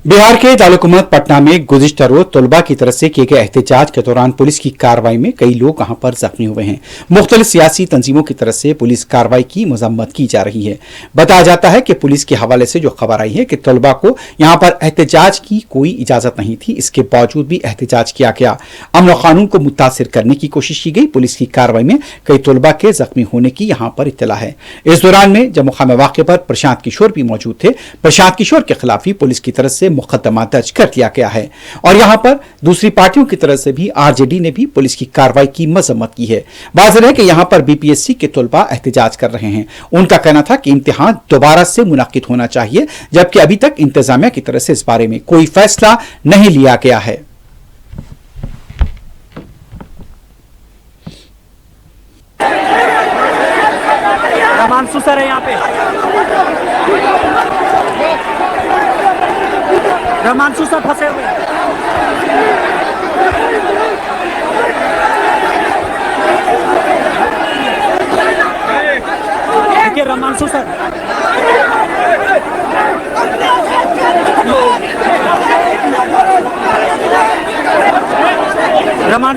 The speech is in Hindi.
बिहार के दारुल पटना में गुज़िश्ता रोज तलबा की तरफ से किए गए एहतजाज के दौरान पुलिस की कार्रवाई में कई लोग वहां पर जख्मी हुए हैं। मुख्तलिफ सियासी तंजीमों की तरफ से पुलिस कार्रवाई की मजम्मत की जा रही है। बताया जाता है कि पुलिस के हवाले से जो खबर आई है कि तलबा को यहां पर एहतजाज की कोई इजाजत नहीं थी, इसके बावजूद भी एहतजाज किया गया। अमन और कानून को मुतासिर करने की कोशिश की गई। पुलिस की कार्रवाई में कई तलबा के जख्मी होने की यहां पर इत्तला है। इस दौरान में जब मुकाम वाक़े पर प्रशांत किशोर भी मौजूद थे, प्रशांत किशोर के खिलाफ भी पुलिस की तरफ से मुकदमा दर्ज कर लिया गया है। और यहां पर दूसरी पार्टियों की तरफ से भी आरजेडी ने भी पुलिस की कार्रवाई की मजम्मत की है। वाज़ेह है कि यहां पर बीपीएससी के तलबा एहतजाज कर रहे हैं। उनका कहना था कि इम्तिहान दोबारा से मुनक्किद होना चाहिए, जबकि अभी तक इंतजामिया की तरफ से इस बारे में कोई फैसला नहीं लिया गया है। रमांशु सर है यहाँ पे। रमांशु सर फंसे हुए हैं। देखिए रमांशु सर।